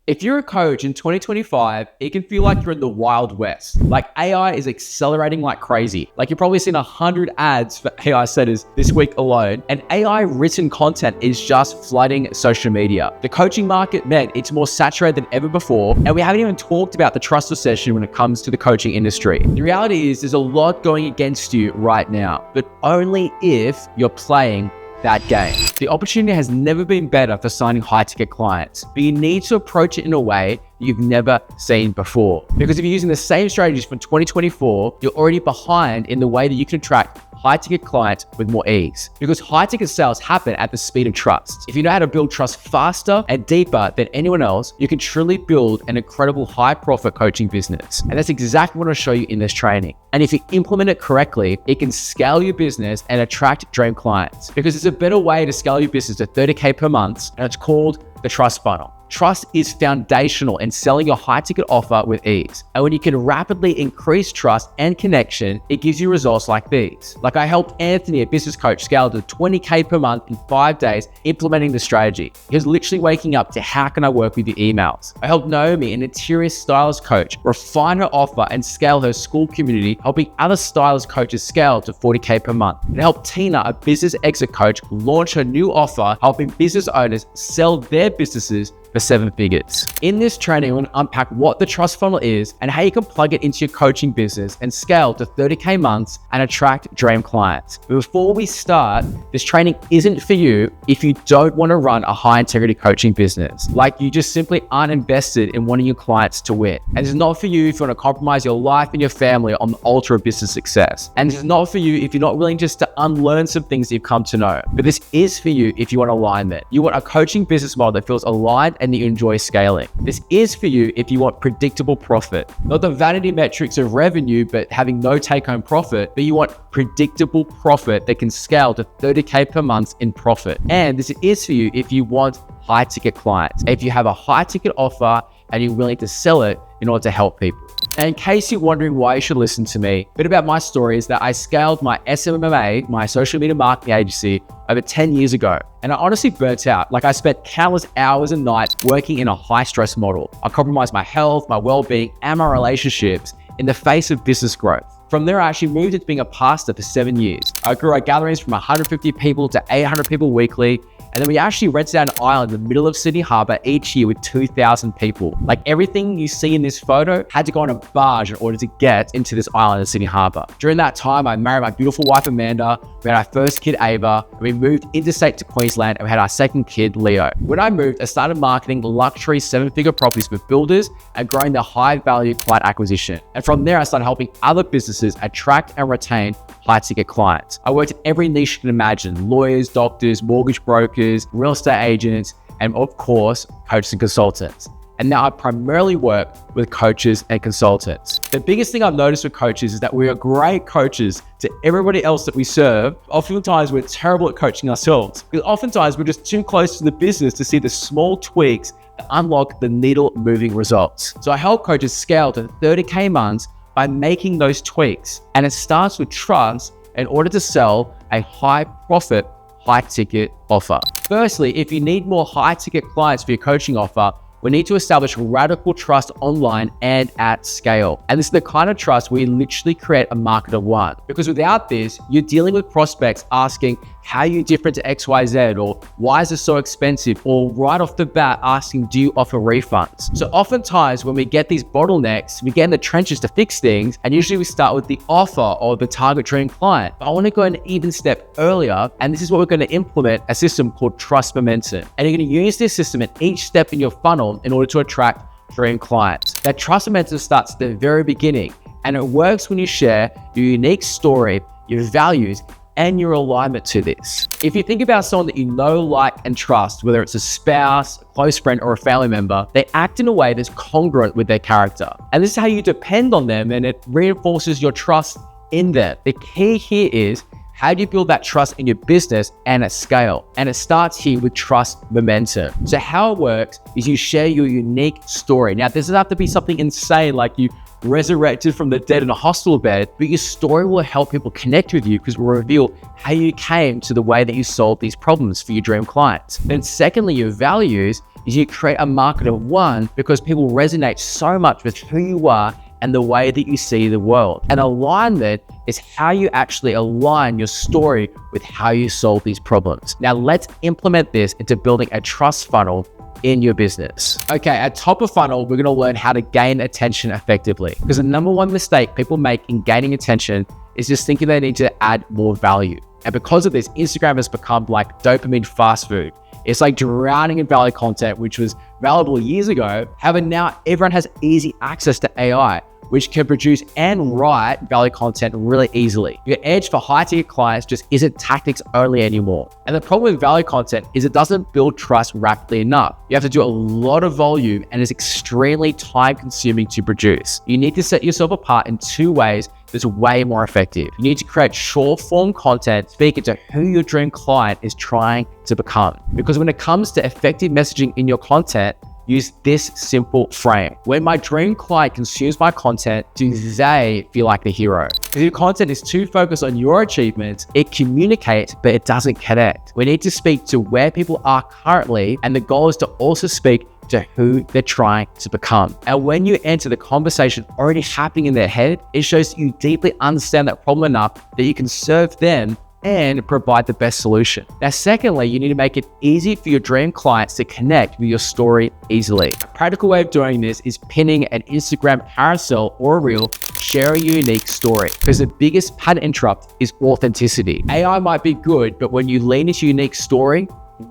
If you're a coach in 2025, it can feel like you're in the Wild West. Like AI is accelerating like crazy. Like you've probably seen 100 ads for AI setters this week alone, and AI written content is just flooding social media. The coaching market, man, it's more saturated than ever before, and we haven't even talked about the trust recession when it comes to the coaching industry. The reality is there's a lot going against you right now, but only if you're playing that game. The opportunity has never been better for signing high-ticket clients, but you need to approach it in a way you've never seen before. Because if you're using the same strategies from 2024, you're already behind in the way that you can attract high-ticket clients with more ease. Because high-ticket sales happen at the speed of trust. If you know how to build trust faster and deeper than anyone else, you can truly build an incredible high-profit coaching business. And that's exactly what I'll show you in this training. And if you implement it correctly, it can scale your business and attract dream clients. Because it's a better way to scale your business to 30K per month, and it's called the Trust Funnel. Trust is foundational in selling your high-ticket offer with ease. And when you can rapidly increase trust and connection, it gives you results like these. Like I helped Anthony, a business coach, scale to 20K per month in 5 days implementing the strategy. He was literally waking up to how can I work with your emails. I helped Naomi, an interior stylist coach, refine her offer and scale her school community, helping other stylist coaches scale to 40K per month. And I helped Tina, a business exit coach, launch her new offer, helping business owners sell their businesses for 7 figures. In this training, I'm going to unpack what the trust funnel is and how you can plug it into your coaching business and scale to 30K months and attract dream clients. But before we start, this training isn't for you if you don't want to run a high integrity coaching business. Like you just simply aren't invested in wanting your clients to win. And it's not for you if you want to compromise your life and your family on the altar of business success. And it's not for you if you're not willing just to unlearn some things that you've come to know. But this is for you if you want alignment. You want a coaching business model that feels aligned and that you enjoy scaling. This is for you if you want predictable profit. Not the vanity metrics of revenue, but having no take-home profit, but you want predictable profit that can scale to 30K per month in profit. And this is for you if you want high-ticket clients. If you have a high-ticket offer and you're willing to sell it in order to help people. And in case you're wondering why you should listen to me, a bit about my story is that I scaled my SMMA, my social media marketing agency, over 10 years ago. And I honestly burnt out. Like I spent countless hours and nights working in a high stress model. I compromised my health, my well-being, and my relationships in the face of business growth. From there, I actually moved into being a pastor for 7 years. I grew our gatherings from 150 people to 800 people weekly. And then we actually rented out an island in the middle of Sydney Harbour each year with 2,000 people. Like everything you see in this photo had to go on a barge in order to get into this island in Sydney Harbour. During that time, I married my beautiful wife, Amanda. We had our first kid, Ava. And we moved interstate to Queensland and we had our second kid, Leo. When I moved, I started marketing luxury 7-figure properties with builders and growing their high-value client acquisition. And from there, I started helping other businesses attract and retain high-ticket clients. I worked in every niche you can imagine: lawyers, doctors, mortgage brokers, real estate agents, and of course, coaches and consultants. And now I primarily work with coaches and consultants. The biggest thing I've noticed with coaches is that we are great coaches to everybody else that we serve. Oftentimes we're terrible at coaching ourselves because oftentimes we're just too close to the business to see the small tweaks that unlock the needle moving results. So I help coaches scale to 30K months by making those tweaks. And it starts with trust in order to sell a high profit, high ticket offer. Firstly, if you need more high ticket clients for your coaching offer, we need to establish radical trust online and at scale. And this is the kind of trust where you literally create a market of one. Because without this, you're dealing with prospects asking, how are you different to XYZ? Or why is this so expensive? Or right off the bat asking, do you offer refunds? So oftentimes when we get these bottlenecks, we get in the trenches to fix things. And usually we start with the offer or the target dream client. But I want to go an even step earlier. And this is what we're going to implement, a system called Trust Momentum. And you're going to use this system at each step in your funnel in order to attract dream clients. That Trust Momentum starts at the very beginning. And it works when you share your unique story, your values, and your alignment to this. If you think about someone that you know, like, and trust, whether it's a spouse, a close friend, or a family member, they act in a way that's congruent with their character. And this is how you depend on them, and it reinforces your trust in them. The key here is, how do you build that trust in your business and at scale? And it starts here with trust momentum. So how it works is you share your unique story. Now, this doesn't have to be something insane like you resurrected from the dead in a hospital bed, but your story will help people connect with you because it will reveal how you came to the way that you solved these problems for your dream clients. Then secondly, your values is you create a market of one because people resonate so much with who you are and the way that you see the world. And alignment is how you actually align your story with how you solve these problems. Now let's implement this into building a trust funnel in your business. Okay, at top of funnel, we're going to learn how to gain attention effectively, because the number one mistake people make in gaining attention is just thinking they need to add more value. And because of this, Instagram has become like dopamine fast food. It's like drowning in value content, which was valuable years ago. However, now everyone has easy access to AI, which can produce and write value content really easily. Your edge for high-ticket clients just isn't tactics only anymore. And the problem with value content is it doesn't build trust rapidly enough. You have to do a lot of volume and it's extremely time-consuming to produce. You need to set yourself apart in two ways that's way more effective. You need to create short-form content speaking to who your dream client is trying to become. Because when it comes to effective messaging in your content, use this simple frame. When my dream client consumes my content, do they feel like the hero? If your content is too focused on your achievements, it communicates, but it doesn't connect. We need to speak to where people are currently, and the goal is to also speak to who they're trying to become. And when you enter the conversation already happening in their head, it shows that you deeply understand that problem enough that you can serve them and provide the best solution. Now, secondly, you need to make it easy for your dream clients to connect with your story easily. A practical way of doing this is pinning an Instagram carousel or a reel, share a unique story, because the biggest pattern interrupt is authenticity. AI might be good, but when you lean into unique story,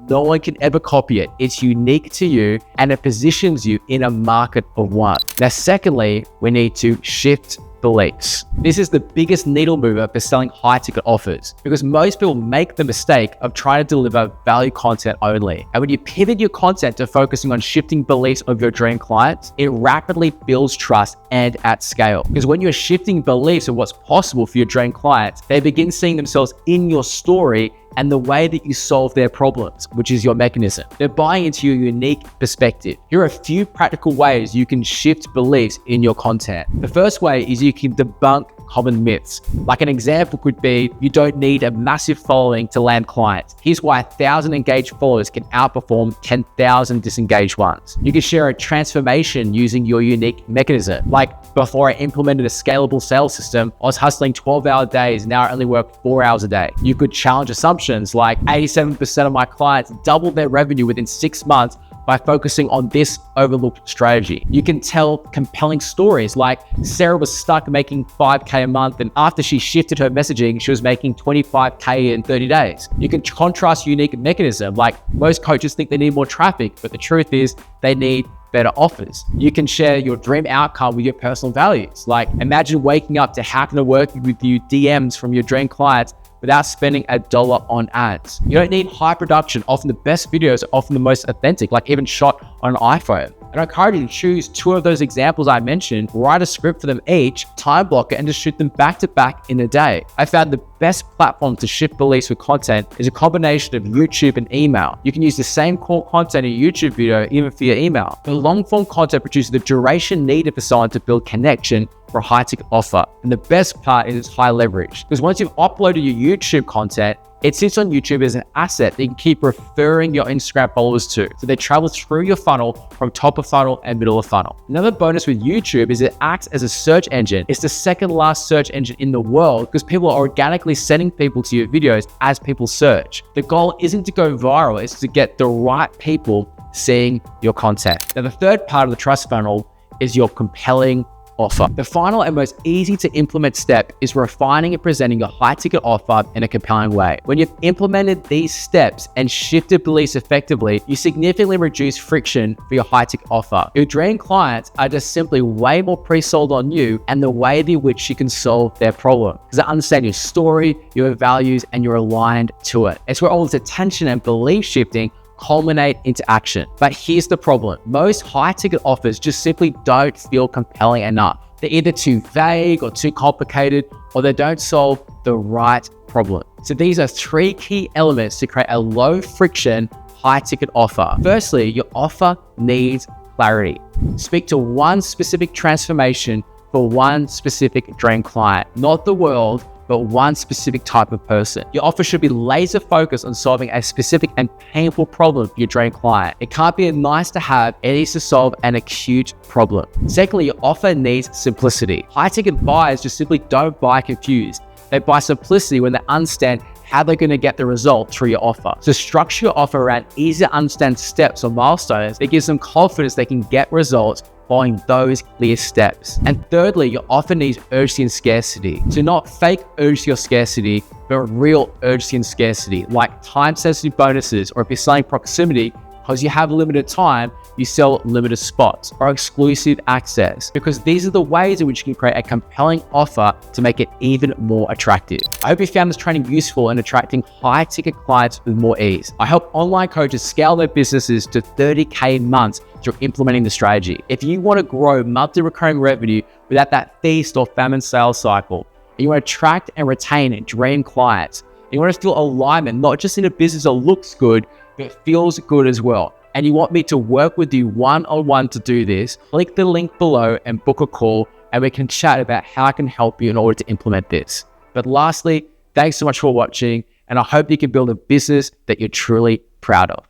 no one can ever copy it. It's unique to you and it positions you in a market of one. Now, secondly, we need to shift beliefs. This is the biggest needle mover for selling high ticket offers, because most people make the mistake of trying to deliver value content only. And when you pivot your content to focusing on shifting beliefs of your dream clients, it rapidly builds trust and at scale. Because when you're shifting beliefs of what's possible for your dream clients, they begin seeing themselves in your story and the way that you solve their problems, which is your mechanism. They're buying into your unique perspective. Here are a few practical ways you can shift beliefs in your content. The first way is you can debunk common myths. Like an example could be, you don't need a massive following to land clients. Here's why 1,000 engaged followers can outperform 10,000 disengaged ones. You can share a transformation using your unique mechanism. Like, before I implemented a scalable sales system, I was hustling 12-hour days, now I only work 4 hours a day. You could challenge assumptions like 87% of my clients doubled their revenue within 6 months by focusing on this overlooked strategy. You can tell compelling stories like Sarah was stuck making 5K a month, and after she shifted her messaging, she was making 25K in 30 days. You can contrast unique mechanism, like most coaches think they need more traffic, but the truth is they need better offers. You can share your dream outcome with your personal values. Like, imagine waking up to how can I work with you DMs from your dream clients without spending $1 on ads. You don't need high production. Often the best videos are often the most authentic, like even shot on an iPhone. And I encourage you to choose 2 of those examples I mentioned, write a script for them each, time block it, and just shoot them back to back in a day. I found the best platform to shift beliefs with content is a combination of YouTube and email. You can use the same core content in a YouTube video even for your email. The long form content produces the duration needed for someone to build connection for a high ticket offer. And the best part is it's high leverage, because once you've uploaded your YouTube content, it sits on YouTube as an asset that you can keep referring your Instagram followers to. So they travel through your funnel from top of funnel and middle of funnel. Another bonus with YouTube is it acts as a search engine. It's the second last search engine in the world because people are organically sending people to your videos as people search. The goal isn't to go viral, it's to get the right people seeing your content. Now, the third part of the trust funnel is your compelling offer. The final and most easy to implement step is refining and presenting your high ticket offer in a compelling way. When you've implemented these steps and shifted beliefs effectively, you significantly reduce friction for your high ticket offer. Your dream clients are just simply way more pre-sold on you and the way in which you can solve their problem, because they understand your story, your values, and you're aligned to it. It's where all this attention and belief shifting culminate into action. But here's the problem. Most high ticket offers just simply don't feel compelling enough. They're either too vague or too complicated, or they don't solve the right problem. So these are 3 key elements to create a low friction high ticket offer. Firstly, your offer needs clarity. Speak to one specific transformation for one specific dream client, not the world but one specific type of person. Your offer should be laser focused on solving a specific and painful problem for your dream client. It can't be a nice to have, it needs to solve an acute problem. Secondly, your offer needs simplicity. High ticket buyers just simply don't buy confused. They buy simplicity when they understand how they're going to get the result through your offer. So structure your offer around easy to understand steps or milestones that gives them confidence they can get results following those clear steps. And thirdly, your offer needs urgency and scarcity. So not fake urgency or scarcity, but real urgency and scarcity, like time-sensitive bonuses, or if you're selling proximity, because you have limited time, you sell limited spots or exclusive access, because these are the ways in which you can create a compelling offer to make it even more attractive. I hope you found this training useful in attracting high ticket clients with more ease. I help online coaches scale their businesses to 30K months through implementing the strategy. If you want to grow monthly recurring revenue without that feast or famine sales cycle, and you want to attract and retain dream clients, and you want to feel alignment, not just in a business that looks good, but feels good as well, and you want me to work with you one-on-one to do this, click the link below and book a call, and we can chat about how I can help you in order to implement this. But lastly, thanks so much for watching, and I hope you can build a business that you're truly proud of.